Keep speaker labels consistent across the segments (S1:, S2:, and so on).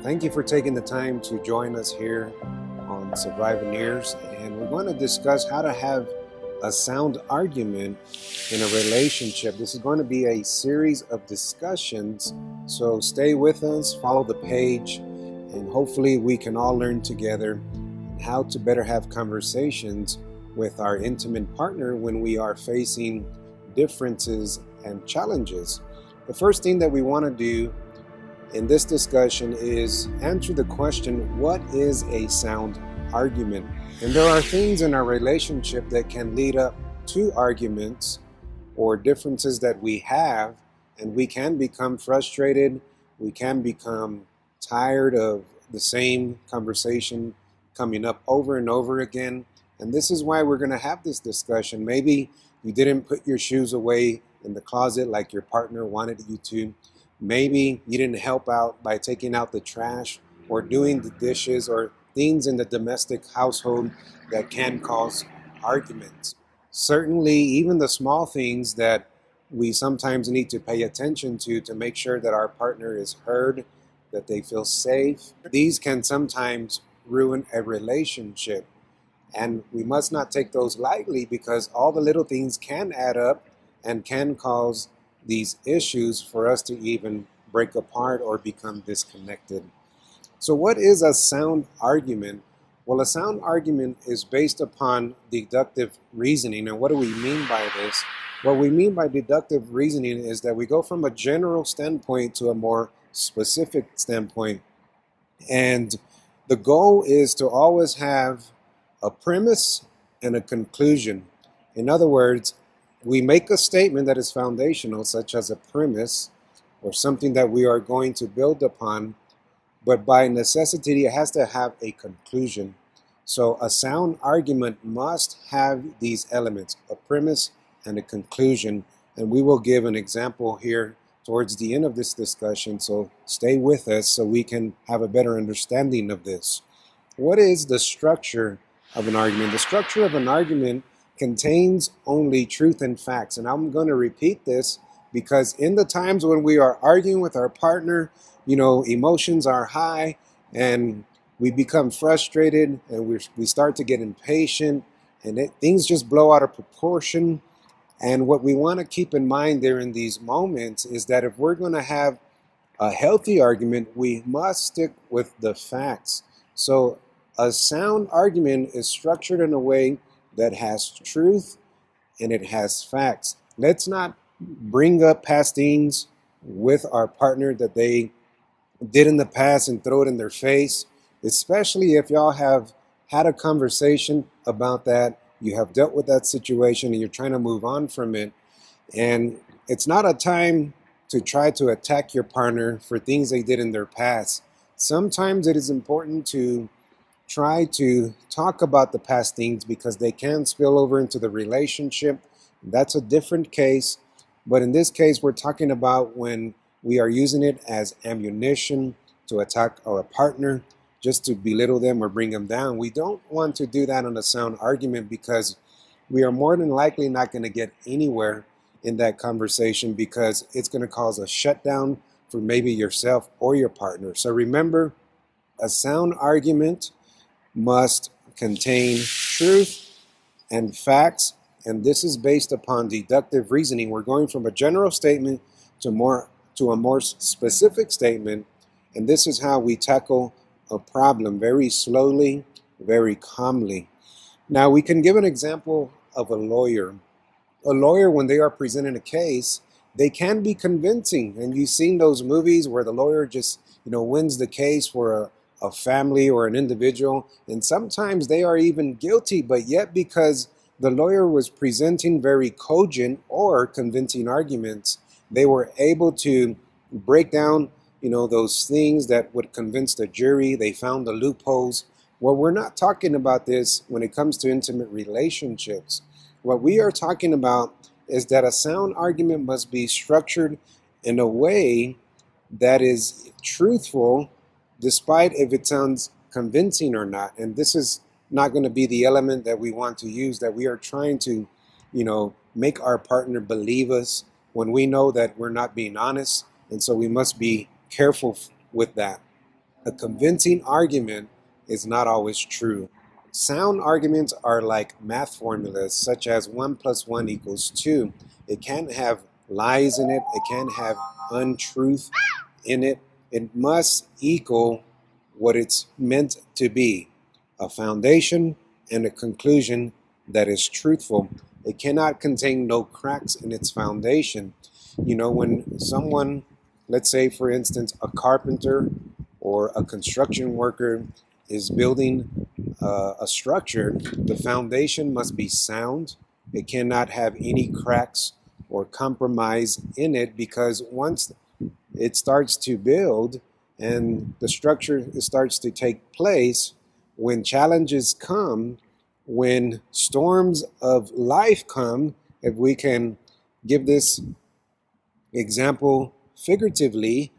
S1: Thank you for taking the time to join us here on Survivoneers, and we're going to discuss how to have a sound argument in a relationship. This is going to be a series of discussions, so stay with us, follow the page, and hopefully we can all learn together how to better have conversations with our intimate partner when we are facing differences and challenges. The first thing that we want to do in this discussion is answer the question, what is a sound argument? And there are things in our relationship that can lead up to arguments or differences that we have, and we can become frustrated, we can become tired of the same conversation coming up over and over again. And this is why we're going to have this discussion. Maybe you didn't put your shoes away in the closet like your partner wanted you to. Maybe you didn't help out by taking out the trash or doing the dishes or things in the domestic household that can cause arguments. Certainly, even the small things that we sometimes need to pay attention to make sure that our partner is heard, that they feel safe. These can sometimes ruin a relationship. And we must not take those lightly because all the little things can add up and can cause these issues for us to even break apart or become disconnected. So, what is a sound argument? Well, a sound argument is based upon deductive reasoning. And what do we mean by this? What we mean by deductive reasoning is that we go from a general standpoint to a more specific standpoint. And the goal is to always have a premise and a conclusion. In other words, we make a statement that is foundational, such as a premise or something that we are going to build upon, but by necessity, it has to have a conclusion. So a sound argument must have these elements, a premise and a conclusion. And we will give an example here towards the end of this discussion. So stay with us so we can have a better understanding of this. What is the structure of an argument? The structure of an argument contains only truth and facts. And I'm going to repeat this because in the times when we are arguing with our partner, emotions are high and we become frustrated and we start to get impatient and things just blow out of proportion. And what we want to keep in mind there in these moments is that if we're going to have a healthy argument, we must stick with the facts. So a sound argument is structured in a way that has truth and it has facts. Let's not bring up past things with our partner that they did in the past and throw it in their face, especially if y'all have had a conversation about that, you have dealt with that situation and you're trying to move on from it. And it's not a time to try to attack your partner for things they did in their past. Sometimes it is important to try to talk about the past things because they can spill over into the relationship. That's a different case. But in this case, we're talking about when we are using it as ammunition to attack our partner, just to belittle them or bring them down. We don't want to do that on a sound argument because we are more than likely not going to get anywhere in that conversation because it's going to cause a shutdown for maybe yourself or your partner. So remember, a sound argument must contain truth and facts, and this is based upon deductive reasoning. We're going from a general statement to a more specific statement, and this is how we tackle a problem very slowly, very calmly. Now, we can give an example of a lawyer. A lawyer, when they are presenting a case, they can be convincing, and you've seen those movies where the lawyer just wins the case for a family or an individual, and sometimes they are even guilty, but yet because the lawyer was presenting very cogent or convincing arguments, they were able to break down those things that would convince the jury. They found the loopholes. Well, we're not talking about this when it comes to intimate relationships. What we are talking about is that a sound argument must be structured in a way that is truthful, despite if it sounds convincing or not. And this is not going to be the element that we want to use, that we are trying to, make our partner believe us when we know that we're not being honest. And so we must be careful with that. A convincing argument is not always true. Sound arguments are like math formulas, such as 1 plus 1 equals 2. It can't have lies in it, it can't have untruth in it. It must equal what it's meant to be, a foundation and a conclusion that is truthful. It cannot contain no cracks in its foundation. You know, when someone, let's say for instance, a carpenter or a construction worker is building a structure, the foundation must be sound. It cannot have any cracks or compromise in it, because once it starts to build and the structure starts to take place, when challenges come, when storms of life come, if we can give this example figuratively,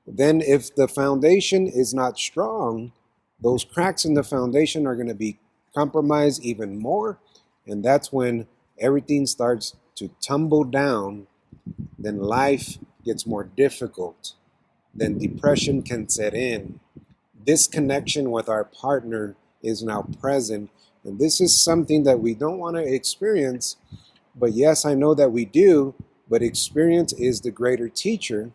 S1: then if the foundation is not strong, those cracks in the foundation are going to be compromised even more. And that's when everything starts to tumble down. Then life gets more difficult. Then depression can set in. Disconnection with our partner is now present. And this is something that we don't want to experience. But yes, I know that we do. But experience is the greater teacher.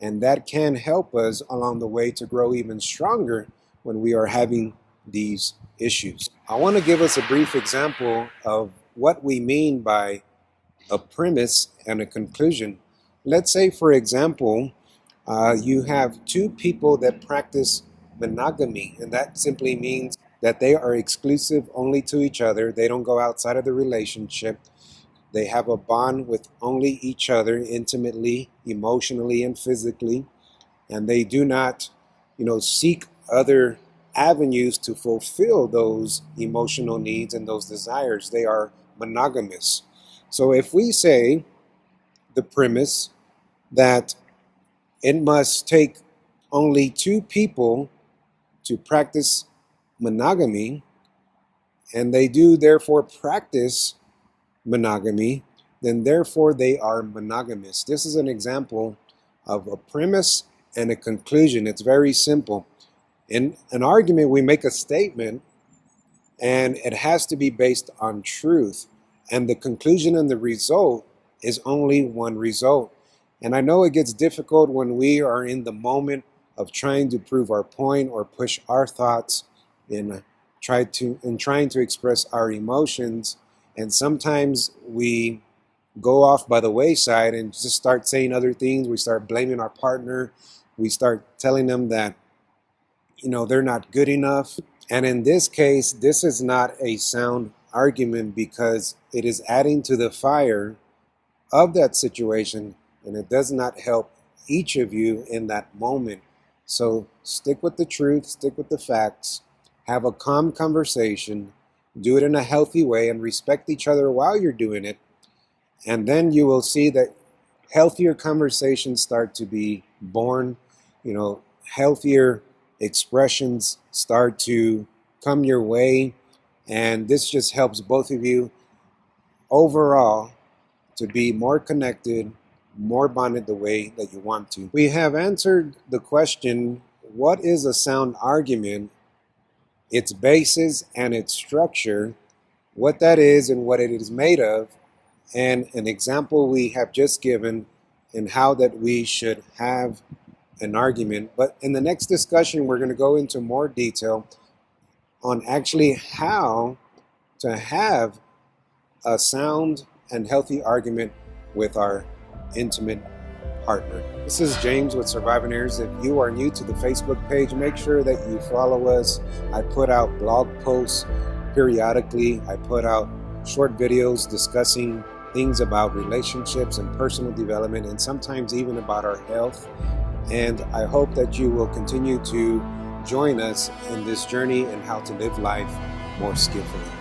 S1: And that can help us along the way to grow even stronger when we are having these issues. I want to give us a brief example of what we mean by a premise and a conclusion. Let's say, for example, you have two people that practice monogamy, and that simply means that they are exclusive only to each other. They don't go outside of the relationship. They have a bond with only each other intimately, emotionally, and physically, and they do not, seek other avenues to fulfill those emotional needs and those desires. They are monogamous. So if we say the premise that it must take only two people to practice monogamy, and they do therefore practice monogamy, then therefore they are monogamous. This is an example of a premise and a conclusion. It's very simple. In an argument, we make a statement, and it has to be based on truth. And the conclusion and the result is only one result. And I know it gets difficult when we are in the moment of trying to prove our point or push our thoughts and trying to express our emotions. And sometimes we go off by the wayside and just start saying other things. We start blaming our partner. We start telling them that, they're not good enough. And in this case, this is not a sound argument, because it is adding to the fire of that situation, and it does not help each of you in that moment. So stick with the truth, stick with the facts, have a calm conversation, do it in a healthy way, and respect each other while you're doing it. And then you will see that healthier conversations start to be born, healthier expressions start to come your way. And this just helps both of you overall to be more connected, more bonded the way that you want to. We have answered the question, what is a sound argument? Its basis and its structure, what that is and what it is made of, and an example we have just given in how that we should have an argument. But in the next discussion, we're going to go into more detail on actually how to have a sound and healthy argument with our intimate partner. This is James with Surviving Heirs. If you are new to the Facebook page, make sure that you follow us. I put out blog posts periodically. I put out short videos discussing things about relationships and personal development, and sometimes even about our health. And I hope that you will continue to join us in this journey and how to live life more skillfully.